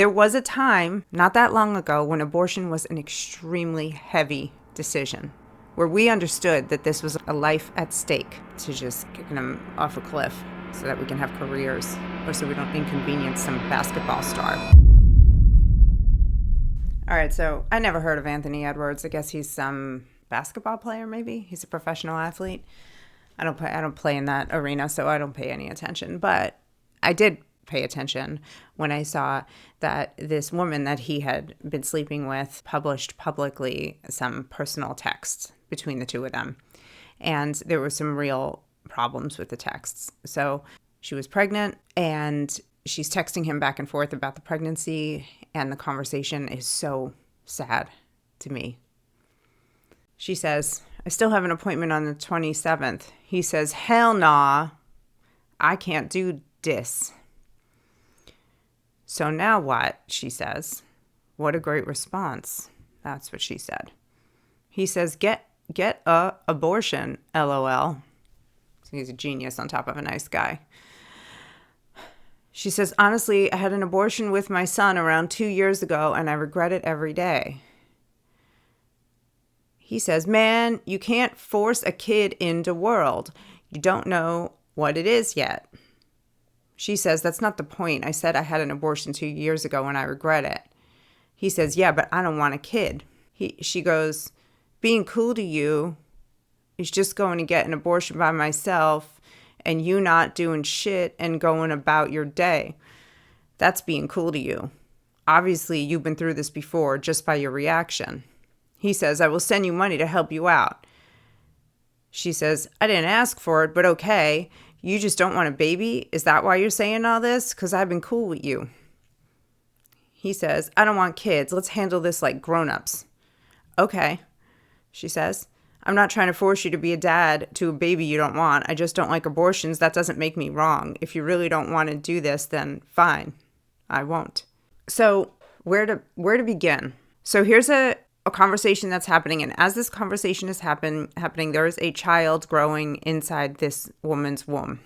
There was a time, not that long ago, when abortion was an extremely heavy decision, where we understood that this was a life at stake, to just kicking them off a cliff so that we can have careers, or so we don't inconvenience some basketball star. All right, so I never heard of Anthony Edwards. I guess he's some basketball player, maybe. He's a professional athlete. I don't play in that arena, so I don't pay any attention. But I did pay attention when I saw that this woman that he had been sleeping with published publicly some personal texts between the two of them. And there were some real problems with the texts. So she was pregnant and she's texting him back and forth about the pregnancy, and the conversation is so sad to me. She says, "I still have an appointment on the 27th. He says, "Hell nah, I can't do this." "So now what?" she says. "What a great response." That's what she said. He says, get a abortion, LOL. So he's a genius on top of a nice guy. She says, "Honestly, I had an abortion with my son around 2 years ago, and I regret it every day." He says, "Man, you can't force a kid into world. You don't know what it is yet." She says, "That's not the point. I said I had an abortion 2 years ago and I regret it." He says, "Yeah, but I don't want a kid." She goes, "Being cool to you is just going to get an abortion by myself and you not doing shit and going about your day. That's being cool to you. Obviously, you've been through this before just by your reaction." He says, "I will send you money to help you out." She says, "I didn't ask for it, but okay. You just don't want a baby? Is that why you're saying all this? Because I've been cool with you." He says, "I don't want kids. Let's handle this like grown-ups." "Okay," she says. "I'm not trying to force you to be a dad to a baby you don't want. I just don't like abortions. That doesn't make me wrong. If you really don't want to do this, then fine. I won't." So where to begin? So here's a conversation that's happening. And as this conversation is happening, there is a child growing inside this woman's womb.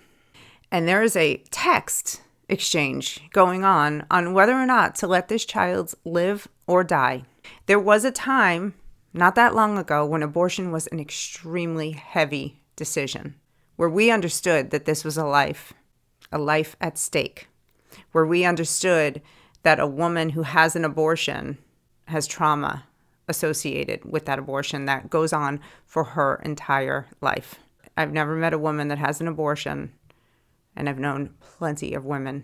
And there is a text exchange going on whether or not to let this child live or die. There was a time, not that long ago, when abortion was an extremely heavy decision, where we understood that this was a life at stake, where we understood that a woman who has an abortion has trauma associated with that abortion that goes on for her entire life. I've never met a woman that has an abortion, and I've known plenty of women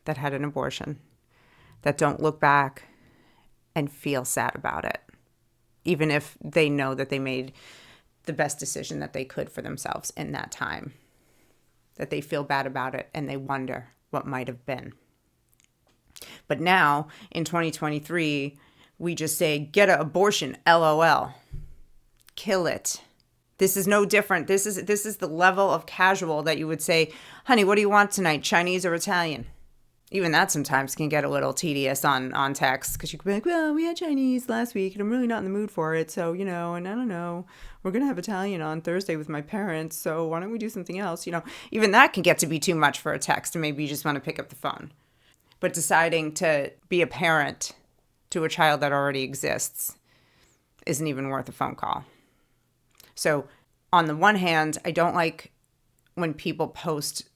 that had an abortion that don't look back and feel sad about it, even if they know that they made the best decision that they could for themselves in that time, that they feel bad about it and they wonder what might have been. But now, in 2023, we just say, get an abortion, LOL. Kill it. This is no different. This is the level of casual that you would say, "Honey, what do you want tonight, Chinese or Italian?" Even that sometimes can get a little tedious on text, because you could be like, "Well, we had Chinese last week and I'm really not in the mood for it. So, and I don't know, we're going to have Italian on Thursday with my parents. So why don't we do something else?" Even that can get to be too much for a text, and maybe you just want to pick up the phone. But deciding to be a parent to a child that already exists isn't even worth a phone call. So on the one hand, I don't like when people post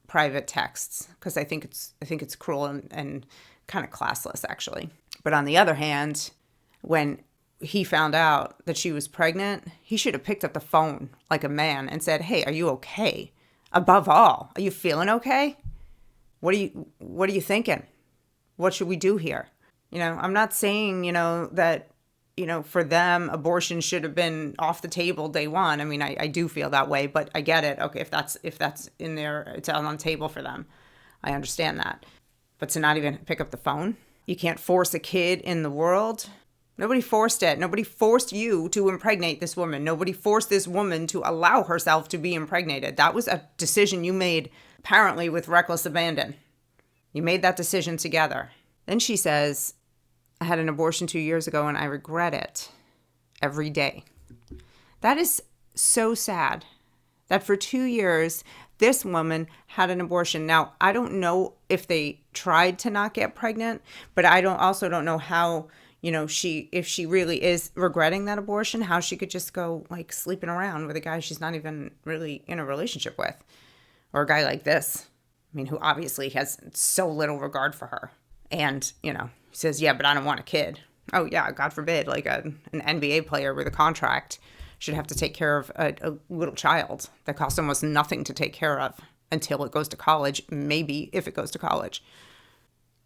private texts, because I think it's cruel and kind of classless, actually. But on the other hand, when he found out that she was pregnant, he should have picked up the phone like a man and said, "Hey, are you okay? Above all, are you feeling okay? What are you thinking? What should we do here?" I'm not saying, that, for them, abortion should have been off the table day one. I mean, I do feel that way, but I get it. Okay, if that's in there, it's on the table for them. I understand that. But to not even pick up the phone, you can't force a kid in the world. Nobody forced it. Nobody forced you to impregnate this woman. Nobody forced this woman to allow herself to be impregnated. That was a decision you made, apparently with reckless abandon. You made that decision together. Then she says, "I had an abortion 2 years ago and I regret it every day." That is so sad that for 2 years, This woman had an abortion. Now, I don't know if they tried to not get pregnant, but I also don't know how, if she really is regretting that abortion, how she could just go like sleeping around with a guy she's not even really in a relationship with, or a guy like this. I mean, who obviously has so little regard for her. And, says, yeah, but I don't want a kid. Oh, yeah, God forbid, like an NBA player with a contract should have to take care of a little child that costs almost nothing to take care of until it goes to college, maybe if it goes to college.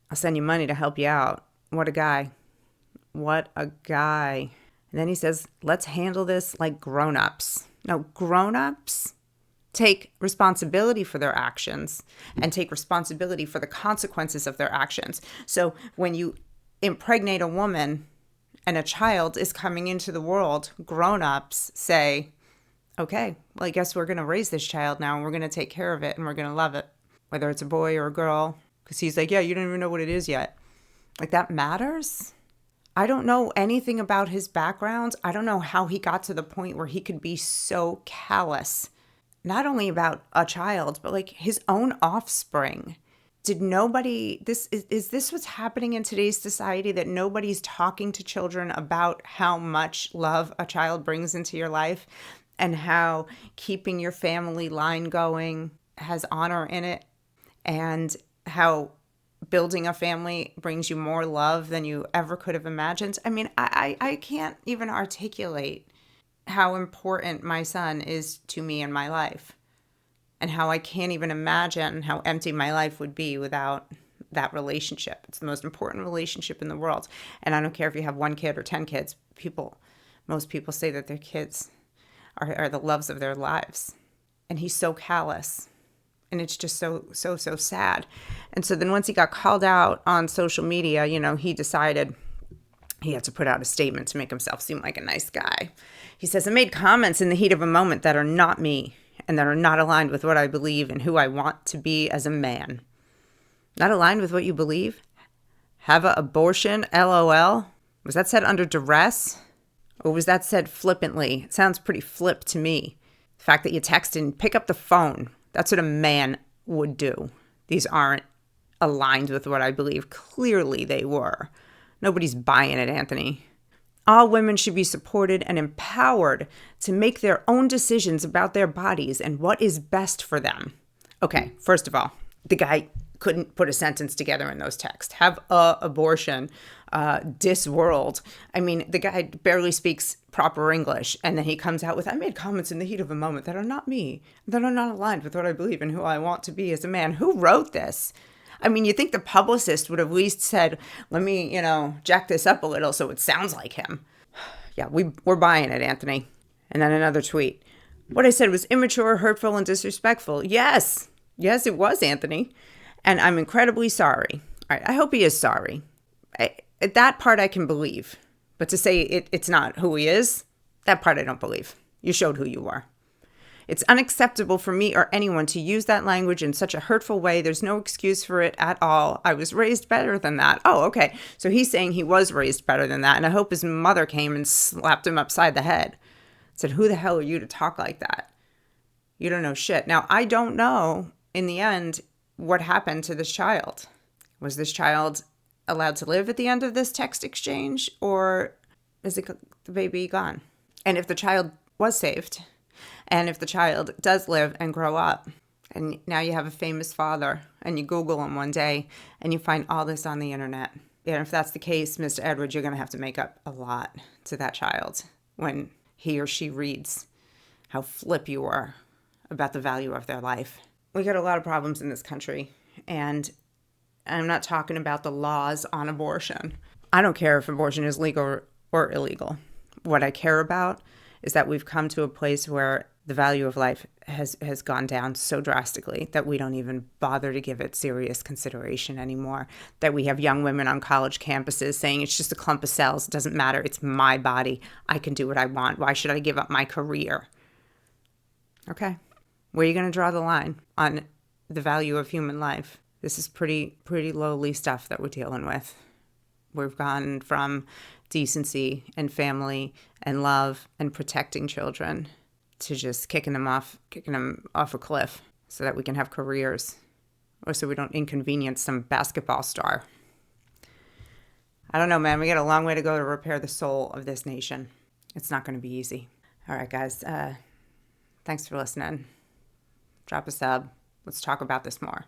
I'll send you money to help you out. What a guy. What a guy. And then he says, let's handle this like grown-ups. No, grown-ups take responsibility for their actions and take responsibility for the consequences of their actions. So when you impregnate a woman and a child is coming into the world, grown-ups say, okay, well, I guess we're going to raise this child now and we're going to take care of it and we're going to love it, whether it's a boy or a girl. Because he's like, yeah, you don't even know what it is yet. Like, that matters? I don't know anything about his background. I don't know how he got to the point where he could be so callous, not only about a child, but like his own offspring. Did nobody, is this what's happening in today's society, that nobody's talking to children about how much love a child brings into your life and how keeping your family line going has honor in it, and how building a family brings you more love than you ever could have imagined? I mean, I can't even articulate how important my son is to me in my life, and how I can't even imagine how empty my life would be without that relationship. It's the most important relationship in the world. And I don't care if you have 1 kid or 10 kids. Most people say that their kids are the loves of their lives. And he's so callous. And it's just so sad. And so then once he got called out on social media, he decided he had to put out a statement to make himself seem like a nice guy. He says, I made comments in the heat of a moment that are not me, and that are not aligned with what I believe and who I want to be as a man. Not aligned with what you believe? Have an abortion? LOL? Was that said under duress? Or was that said flippantly? It sounds pretty flip to me. The fact that you text and pick up the phone, that's what a man would do. These aren't aligned with what I believe. Clearly they were. Nobody's buying it, Anthony. All women should be supported and empowered to make their own decisions about their bodies and what is best for them. Okay, first of all, the guy couldn't put a sentence together in those texts. Have a abortion, disworld. I mean, the guy barely speaks proper English, and then he comes out with, I made comments in the heat of a moment that are not me, that are not aligned with what I believe and who I want to be as a man. Who wrote this? I mean, you think the publicist would have at least said, let me, jack this up a little so it sounds like him. Yeah, we're buying it, Anthony. And then another tweet. What I said was immature, hurtful, and disrespectful. Yes, it was, Anthony. And I'm incredibly sorry. All right, I hope he is sorry. That part I can believe. But to say it's not who he is, that part I don't believe. You showed who you are. It's unacceptable for me or anyone to use that language in such a hurtful way. There's no excuse for it at all. I was raised better than that. Oh, okay. So he's saying he was raised better than that. And I hope his mother came and slapped him upside the head. Said, who the hell are you to talk like that? You don't know shit. Now, I don't know, in the end, what happened to this child. Was this child allowed to live at the end of this text exchange? Or is the baby gone? And if the child was saved, and if the child does live and grow up, and now you have a famous father, and you Google him one day, and you find all this on the internet. And if that's the case, Mr. Edwards, you're going to have to make up a lot to that child when he or she reads how flip you were about the value of their life. We got a lot of problems in this country, and I'm not talking about the laws on abortion. I don't care if abortion is legal or illegal. What I care about is that we've come to a place where the value of life has gone down so drastically that we don't even bother to give it serious consideration anymore. That we have young women on college campuses saying it's just a clump of cells. It doesn't matter. It's my body. I can do what I want. Why should I give up my career? Okay. Where are you going to draw the line on the value of human life? This is pretty lowly stuff that we're dealing with. We've gone from decency and family and love and protecting children to just kicking them off a cliff. so that we can have careers, or so we don't inconvenience some basketball star. I don't know, man. We got a long way to go to repair the soul of this nation. It's not going to be easy. All right, guys. Thanks for listening. Drop a sub. Let's talk about this more.